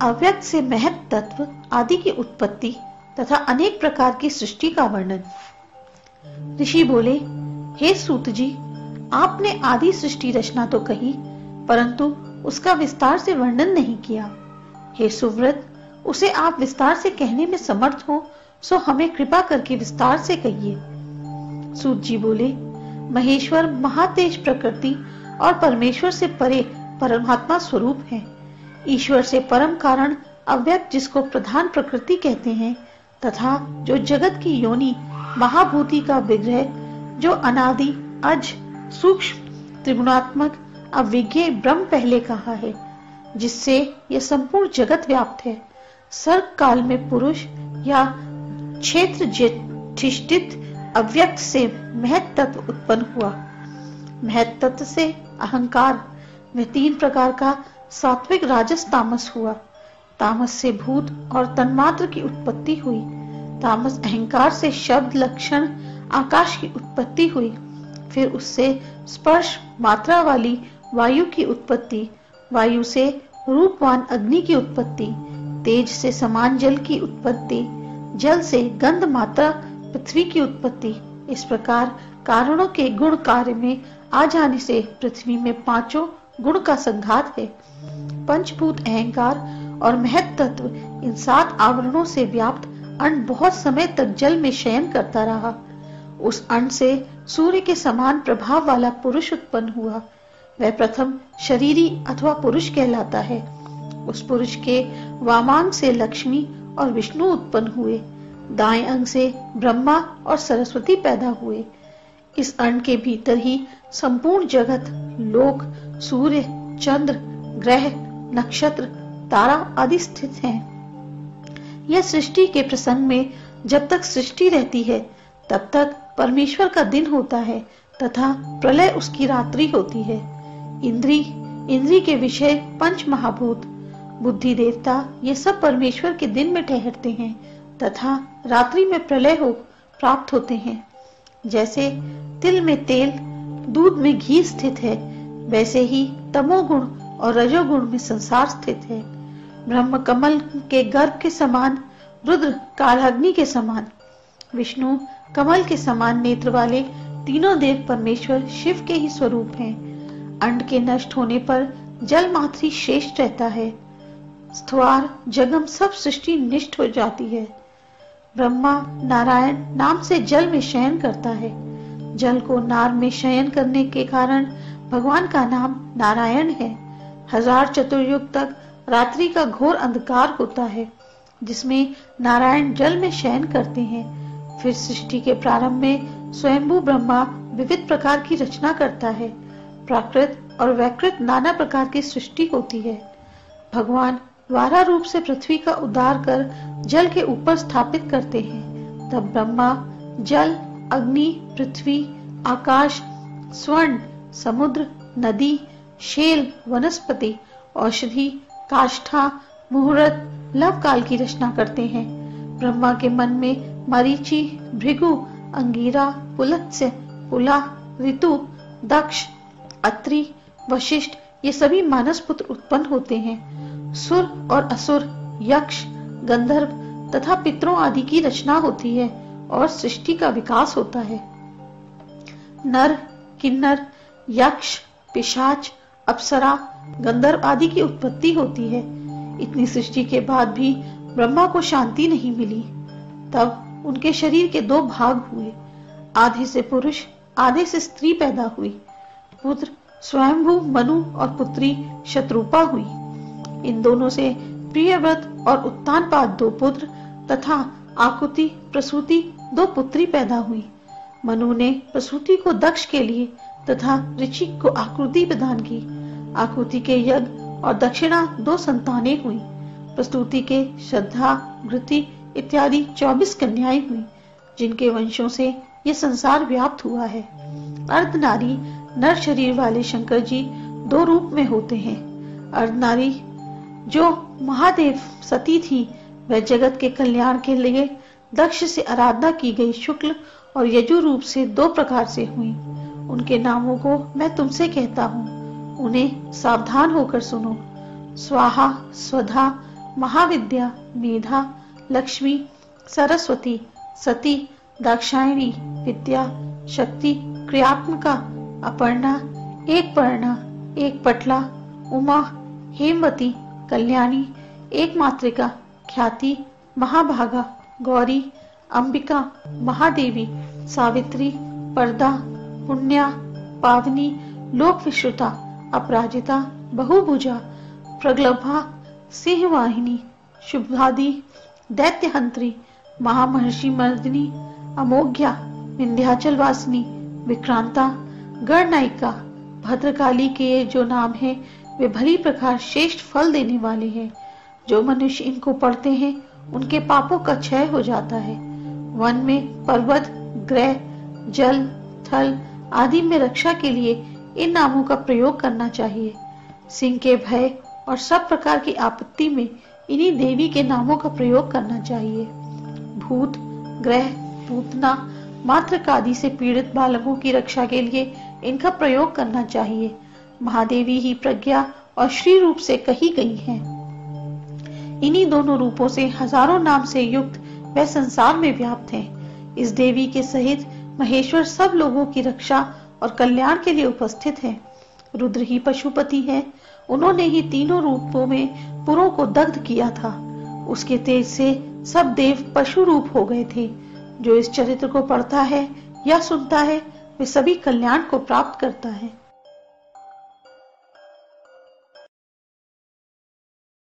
अव्यक्त से महत तत्व आदि की उत्पत्ति तथा अनेक प्रकार की सृष्टि का वर्णन। ऋषि बोले, हे सूत जी, आपने आदि सृष्टि रचना तो कही, परंतु उसका विस्तार से वर्णन नहीं किया। हे सुव्रत, उसे आप विस्तार से कहने में समर्थ हो, सो हमें कृपा करके विस्तार से कहिए। सूत जी बोले, महेश्वर महातेज प्रकृति और परमेश्वर से परे परमात्मा स्वरूप है। ईश्वर से परम कारण अव्यक्त, जिसको प्रधान प्रकृति कहते हैं, तथा जो जगत की योनि महाभूति का विग्रह, जो अनादि अज सूक्ष्म त्रिगुणात्मक अविज्ञेय ब्रह्म पहले कहा है, जिससे यह संपूर्ण जगत व्याप्त है। सर्ग काल में पुरुष या क्षेत्र अधिष्ठित अव्यक्त से महत तत्व उत्पन्न हुआ। महत तत्व से अहंकार में 3 प्रकार का सात्विक राजस तामस हुआ। तामस से भूत और तन्मात्र की उत्पत्ति हुई। तामस अहंकार से शब्द लक्षण आकाश की उत्पत्ति हुई। फिर उससे स्पर्श मात्रा वाली वायु की उत्पत्ति, वायु से रूपवान अग्नि की उत्पत्ति, तेज से समान जल की उत्पत्ति, जल से गंध मात्रा पृथ्वी की उत्पत्ति। इस प्रकार कारणों के गुण कार्य में आ जाने से पृथ्वी में 5 गुण का संघात है। पंचभूत अहंकार और महत तत्व, इन 7 आवरणों से व्याप्त अण्ड बहुत समय तक जल में शयन करता रहा। उस अण्ड से सूर्य के समान प्रभाव वाला पुरुष उत्पन्न हुआ। वह प्रथम शरीरी अथवा पुरुष कहलाता है। उस पुरुष के वामांग से लक्ष्मी और विष्णु उत्पन्न हुए। दाएं अंग से ब्रह्मा और सरस्वती पैदा हुए। इस अण्ड के भीतर ही संपूर्ण जगत, लोक, सूर्य, चंद्र, ग्रह, नक्षत्र, तारा आदि स्थित हैं। यह सृष्टि के प्रसंग में जब तक सृष्टि रहती है, तब तक परमेश्वर का दिन होता है तथा प्रलय उसकी रात्रि होती है। इंद्री के विषय 5 महाभूत, बुद्धि देवता, ये सब परमेश्वर के दिन में ठहरते हैं तथा रात्रि में प्रलय हो प्राप्त होते हैं। जैसे तिल में तेल, दूध में घी स्थित है, वैसे ही तमोगुण और रजोगुण में संसार स्थित है। ब्रह्म कमल के गर्भ के समान, रुद्र कालाग्नि के समान, विष्णु कमल के समान नेत्र वाले तीनों देव परमेश्वर शिव के ही स्वरूप हैं। अंड के नष्ट होने पर जल मात्र ही श्रेष्ठ रहता है। स्थवार जगम सब सृष्टि निष्ठ हो जाती है। ब्रह्मा नारायण नाम से जल में शयन करता है। जल को नार में शयन करने के कारण भगवान का नाम नारायण है। 1000 चतुर्युग तक रात्रि का घोर अंधकार होता है, जिसमें नारायण जल में शयन करते हैं। फिर सृष्टि के प्रारंभ में स्वयंभू ब्रह्मा विविध प्रकार की रचना करता है। प्राकृत और वैकृत नाना प्रकार की सृष्टि होती है। भगवान वारा रूप से पृथ्वी का उद्धार कर जल के ऊपर स्थापित करते हैं। तब ब्रह्मा जल, अग्नि, पृथ्वी, आकाश, स्वर्ण, समुद्र, नदी, शेल, वनस्पति, औषधि, काष्ठा, मुहूर्त, लव काल की रचना करते हैं। ब्रह्मा के मन में मरीचि, भृगु, अंगीरा, पुलत्स्य, पुला, ऋतु, दक्ष, अत्रि, वशिष्ठ, ये सभी मानस पुत्र उत्पन्न होते हैं। सुर और असुर, यक्ष, गंधर्व तथा पितरों आदि की रचना होती है और सृष्टि का विकास होता है। नर, किन्नर, यक्ष, पिशाच, अप्सरा, गंधर्व आदि की उत्पत्ति होती है। इतनी सृष्टि के बाद भी ब्रह्मा को शांति नहीं मिली। तब उनके शरीर के 2 भाग हुए। आधे से पुरुष, आधे से स्त्री पैदा हुई। पुत्र स्वयंभू मनु और पुत्री शत्रुपा हुई। इन दोनों से प्रियव्रत और उत्तानपाद 2 पुत्र तथा आकुति, प्रसूति 2 पुत्री पैदा हुई। मनु ने प्रसूति को दक्ष के लिए तथा ऋचिक को आकृति प्रदान की। आकृति के यज्ञ और दक्षिणा 2 संतानें हुई। प्रसूति के श्रद्धा, घृति इत्यादि 24 कन्याएं हुई, जिनके वंशों से ये संसार व्याप्त हुआ है। अर्धनारी नर शरीर वाले शंकर जी 2 रूप में होते हैं। अर्धनारी जो महादेव सती थी, वह जगत के कल्याण के लिए दक्ष से आराधना की गई शुक्ल और यजु रूप से 2 प्रकार से हुई। उनके नामों को मैं तुमसे कहता हूँ, उन्हें सावधान होकर सुनो। स्वाहा, स्वधा, महाविद्या, मेधा, लक्ष्मी, सरस्वती, सती, दाक्षायणी, विद्या, शक्ति, क्रियात्मका, अपर्णा, एक पर्णा, एक पटला, उमा, हेमवती, कल्याणी, एक मातृका, ख्याति, महाभागा, गौरी, अंबिका, महादेवी, सावित्री, पर्दा, पुण्या, पावनी, लोक विश्रुता, अपराजिता, बहुभुजा, प्रगल्भा, सिंहवाहिनी, शुभादि, दैत्यहंत्री, महामहर्षि मर्दिनी, अमोघ्या, विंध्याचल वासिनी, विक्रांता, गणनायिका, भद्रकाली के जो नाम है वे भली प्रकार श्रेष्ठ फल देने वाले हैं। जो मनुष्य इनको पढ़ते हैं उनके पापों का क्षय हो जाता है। वन में पर्वत, ग्रह, जल, थल आदि में रक्षा के लिए इन नामों का प्रयोग करना चाहिए। सिंह के भय और सब प्रकार की आपत्ति में इन्हीं देवी के नामों का प्रयोग करना चाहिए। भूत, ग्रह, पूतना, मातृका आदि से पीड़ित बालकों की रक्षा के लिए इनका प्रयोग करना चाहिए। महादेवी ही प्रज्ञा और श्री रूप से कही गई हैं। इन्हीं दोनों रूपों से हजारों नाम से युक्त वह संसार में व्याप्त हैं। इस देवी के सहित महेश्वर सब लोगों की रक्षा और कल्याण के लिए उपस्थित है। रुद्र ही पशुपति है। उन्होंने ही तीनों रूपों में पुरों को दग्ध किया था। उसके तेज से सब देव पशु रूप हो गए थे। जो इस चरित्र को पढ़ता है या सुनता है वे सभी कल्याण को प्राप्त करता है।